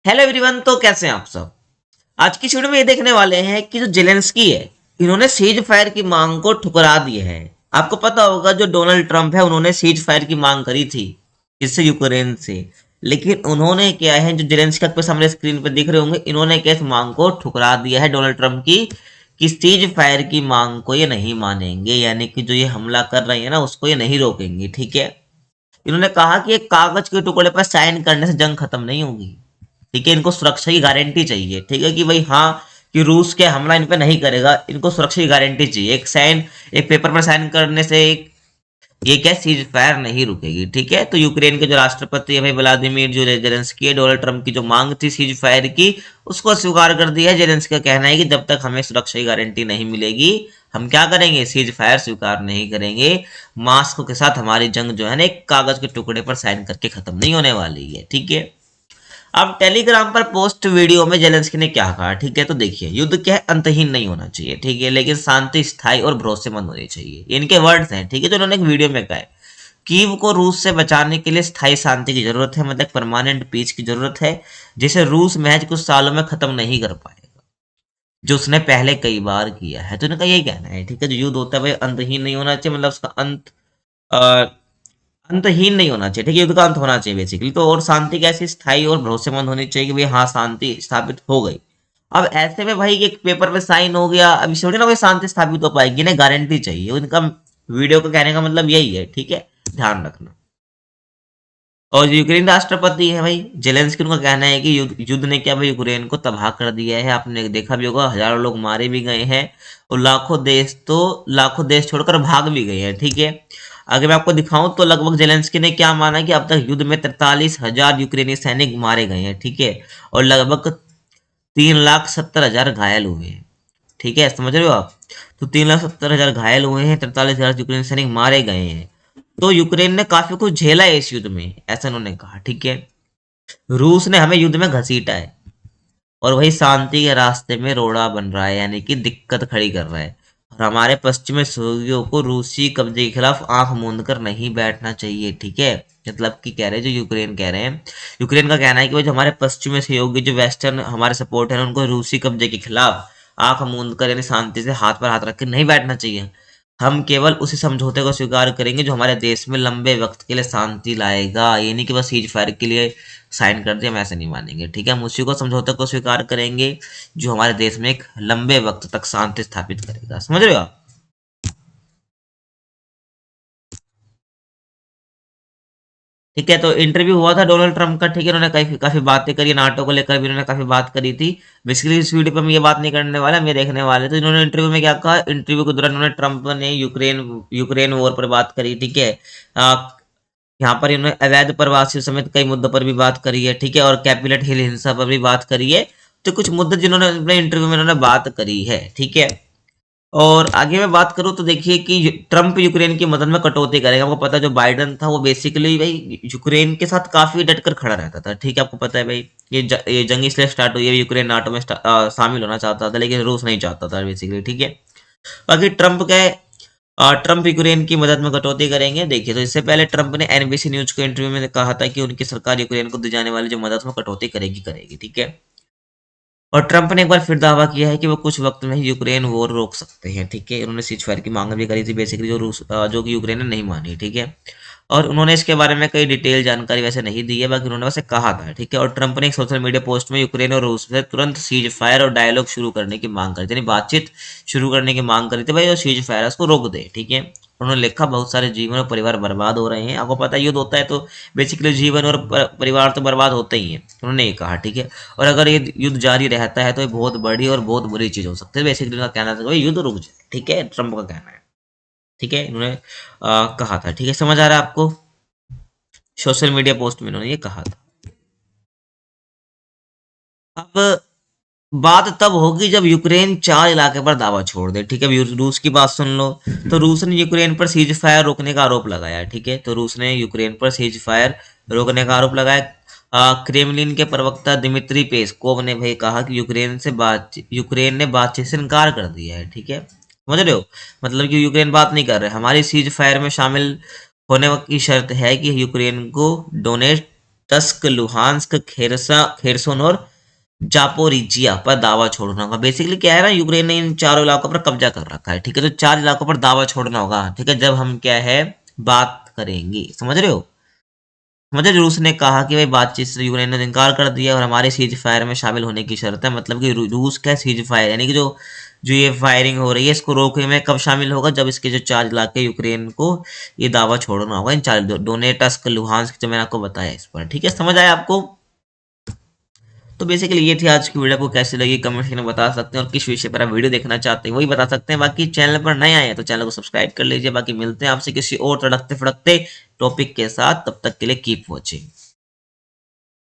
Hello everyone. तो कैसे हैं आप सब। आज की वीडियो में ये देखने वाले हैं कि जो जेलेंस्की है, इन्होंने सीज फायर की मांग को ठुकरा दिया है। आपको पता होगा जो डोनाल्ड ट्रंप है, उन्होंने सीज फायर की मांग करी थी इससे, यूक्रेन से। लेकिन उन्होंने क्या है, जो जेलेंस्की आपके सामने स्क्रीन पर दिख रहे होंगे, इन्होंने क्या इस मांग को ठुकरा दिया है डोनाल्ड ट्रंप की, कि सीज फायर की मांग को ये नहीं मानेंगे, यानी कि जो ये हमला कर रहे हैं ना, उसको ये नहीं रोकेंगे। ठीक है। इन्होंने कहा कि एक कागज के टुकड़े पर साइन करने से जंग खत्म नहीं होगी। ठीक है, इनको सुरक्षा की गारंटी चाहिए। ठीक है, कि भाई हाँ, कि रूस के हमला इन पे नहीं करेगा, इनको सुरक्षा की गारंटी चाहिए। एक पेपर पर साइन करने से ये क्या सीज फायर नहीं रुकेगी। ठीक है। तो यूक्रेन के जो राष्ट्रपति है भाई व्लादिमीर जो जेलेंस्की है, डोनाल्ड ट्रंप की जो मांग थी सीज फायर की, उसको स्वीकार कर दिया है। जेलेंस्की का कहना है कि जब तक हमें सुरक्षा की गारंटी नहीं मिलेगी, हम क्या करेंगे, सीज फायर स्वीकार नहीं करेंगे। मास्को के साथ हमारी जंग जो है ना, एक कागज के टुकड़े पर साइन करके खत्म नहीं होने वाली है। ठीक है। अब टेलीग्राम पर पोस्ट वीडियो में जेलेंस्की ने क्या कहा, ठीक है। तो देखिए, युद्ध क्या है, अंतहीन नहीं होना चाहिए। ठीक है, लेकिन शांति स्थायी और भरोसेमंद होनी चाहिए, ये इनके वर्ड्स हैं। ठीक है, जो उन्होंने एक वीडियो में कहा है। कीव को रूस से बचाने के लिए स्थायी शांति की जरूरत है, मतलब परमानेंट पीस की जरूरत है, जिसे रूस महज कुछ सालों में खत्म नहीं कर पाएगा, जो उसने पहले कई बार किया है। तो इनका यही कहना है। ठीक है, जो युद्ध होता है भाई अंतहीन नहीं होना चाहिए, मतलब उसका अंतहीन नहीं होना चाहिए। ठीक है, युद्ध का अंत होना चाहिए बेसिकली। तो और शांति कैसी, स्थायी और भरोसेमंद होनी चाहिए, कि भाई हाँ शांति स्थापित हो गई। अब ऐसे में भाई एक पेपर पे साइन हो गया, अब इससे थोड़ी ना कोई शांति स्थापित हो पाएगी, ना गारंटी चाहिए। उनका वीडियो का कहने का मतलब यही है। ठीक है, ध्यान रखना। और जो यूक्रेन राष्ट्रपति है भाई जेलेंस्की, उनका कहना है कि युद्ध ने क्या भाई यूक्रेन को तबाह कर दिया है। आपने देखा भी होगा, हजारों लोग मारे भी गए हैं, और लाखों देश छोड़कर भाग भी गए हैं। ठीक है। अगर मैं आपको दिखाऊं तो लगभग जेलेंस्की ने क्या माना कि अब तक युद्ध में 43,000 यूक्रेनी सैनिक मारे गए हैं। ठीक है। और लगभग 3,70,000 घायल हुए हैं। ठीक है, समझ रहे हो आप। तो 3,70,000 घायल हुए हैं, 43,000 यूक्रेनी सैनिक मारे गए हैं। तो यूक्रेन ने काफी कुछ झेला है इस युद्ध में, ऐसा उन्होंने कहा। ठीक है। रूस ने हमें युद्ध में घसीटा है, और वही शांति के रास्ते में रोड़ा बन रहा है, यानी कि दिक्कत खड़ी कर रहा है। और हमारे पश्चिमी सहयोगियों को रूसी कब्जे के खिलाफ आंख मूंद कर नहीं बैठना चाहिए। ठीक है, मतलब कि कह रहे हैं, जो यूक्रेन कह रहे हैं, यूक्रेन का कहना है कि वो जो हमारे पश्चिमी सहयोगी जो वेस्टर्न हमारे सपोर्ट है, उनको रूसी कब्जे के खिलाफ आंख मूंद कर, यानी शांति से हाथ पर हाथ रख के नहीं बैठना चाहिए। हम केवल उसी समझौते को स्वीकार करेंगे जो हमारे देश में लंबे वक्त के लिए शांति लाएगा, ये नहीं कि बस सीज फायर के लिए साइन कर दिया, हम ऐसे नहीं मानेंगे। ठीक है, हम उसी को समझौते को स्वीकार करेंगे जो हमारे देश में एक लंबे वक्त तक शांति स्थापित करेगा। समझ रहे हो आप। ठीक है, तो इंटरव्यू हुआ था डोनाल्ड ट्रंप का। ठीक है, उन्होंने काफी काफी बातें करी, नाटो को लेकर भी उन्होंने काफी बात करी थी। बेसिकली इस वीडियो पे हम ये बात नहीं करने वाला, हम ये देखने वाले। तो इन्होंने इंटरव्यू में क्या कहा, इंटरव्यू के दौरान उन्होंने ट्रंप ने यूक्रेन यूक्रेन वॉर पर बात करी। ठीक है। यहाँ पर इन्होंने अवैध प्रवासियों समेत कई मुद्दों पर भी बात करी है। ठीक है, और कैपिटल हिल हिंसा पर भी बात करी है। तो कुछ मुद्दे जिन्होंने अपने इंटरव्यू में उन्होंने बात करी है। ठीक है। और आगे मैं बात करूं तो देखिए कि ट्रंप यूक्रेन की मदद में कटौती करेगा। आपको पता है जो बाइडन था, वो बेसिकली भाई यूक्रेन के साथ काफी डटकर खड़ा रहता था। ठीक है, आपको पता है भाई, ये जंग इसलिए स्टार्ट हुई है, यूक्रेन नाटो में शामिल होना चाहता था, लेकिन रूस नहीं चाहता था बेसिकली। ठीक है। बाकी ट्रंप यूक्रेन की मदद में कटौती करेंगे। देखिए, तो इससे पहले ट्रंप ने एनबीसी न्यूज को इंटरव्यू में कहा था कि उनकी सरकार यूक्रेन को दी जाने वाली जो मदद में कटौती करेगी। ठीक है। और ट्रंप ने एक बार फिर दावा किया है कि वो कुछ वक्त में ही यूक्रेन वॉर रोक सकते हैं। ठीक है, उन्होंने सीज फायर की मांग भी करी थी बेसिकली, जो कि यूक्रेन ने नहीं मानी। ठीक है। और उन्होंने इसके बारे में कई डिटेल जानकारी वैसे नहीं दी है, बाकी उन्होंने वैसे कहा था। ठीक है। और ट्रंप ने एक सोशल मीडिया पोस्ट में यूक्रेन और रूस से तुरंत सीज फायर और डायलॉग शुरू करने की मांग करी थी, यानी बातचीत शुरू करने की मांग करी थी भाई, और सीज फायर उसको रोक दे। ठीक है। उन्होंने लिखा, बहुत सारे जीवन और परिवार बर्बाद हो रहे हैं। आपको पता है युद्ध होता है तो बेसिकली जीवन और परिवार तो बर्बाद होते ही हैं, उन्होंने ये कहा। ठीक है। और अगर ये युद्ध जारी रहता है तो ये बहुत बड़ी और बहुत बुरी चीज हो सकती है। बेसिकली उनका कहना था कि युद्ध रुक जाए। ठीक है, ट्रंप का कहना है। ठीक है, इन्होंने कहा था। ठीक है, समझ आ रहा है आपको। सोशल मीडिया पोस्ट में इन्होंने ये कहा था। अब बात तब होगी जब यूक्रेन 4 इलाके पर दावा छोड़ दे। ठीक है, अब रूस की बात सुन लो। तो रूस ने यूक्रेन पर सीज फायर रोकने का आरोप लगाया। ठीक है, तो रूस ने यूक्रेन पर सीज फायर रोकने का आरोप लगाया। क्रेमलिन के प्रवक्ता दिमित्री पेस्कोव ने भाई कहा कि यूक्रेन ने बातचीत से इनकार कर दिया है। ठीक है, समझ रहे हो, मतलब कि यूक्रेन बात नहीं कर रहे। हमारी सीज फायर में शामिल होने की शर्त है कि यूक्रेन को डोनेट टस्क, लुहांस्क, खेरसोन और जापोरिजिया पर दावा छोड़ना होगा। बेसिकली क्या है ना, यूक्रेन ने इन चारों इलाकों पर कब्जा कर रखा है, ठीक है। तो 4 इलाकों पर दावा छोड़ना होगा, ठीक है, जब हम क्या है बात करेंगे, समझ रहे हो। मतलब रूस ने कहा कि भाई बातचीत से यूक्रेन ने इनकार कर दिया और हमारे सीज फायर में शामिल होने की शर्त है। मतलब कि रूस का सीज फायर यानी कि जो जो ये फायरिंग हो रही है इसको रोकने में कब शामिल होगा, जब इसके जो 4 इलाके यूक्रेन को ये दावा छोड़ना होगा, इन 4 डोनेटस्क, लुहांस्क, जो मैंने आपको बताया इस पर, ठीक है, समझ आया आपको। तो बेसिकली ये थी आज की वीडियो, को कैसी लगी कमेंट सेक्शन में बता सकते हैं, और किस विषय पर आप वीडियो देखना चाहते हैं वही बता सकते हैं। बाकी चैनल पर नए आए हैं तो चैनल को सब्सक्राइब कर लीजिए। बाकी मिलते हैं आपसे किसी और तड़कते फड़कते टॉपिक के साथ, तब तक के लिए कीप वॉचिंग।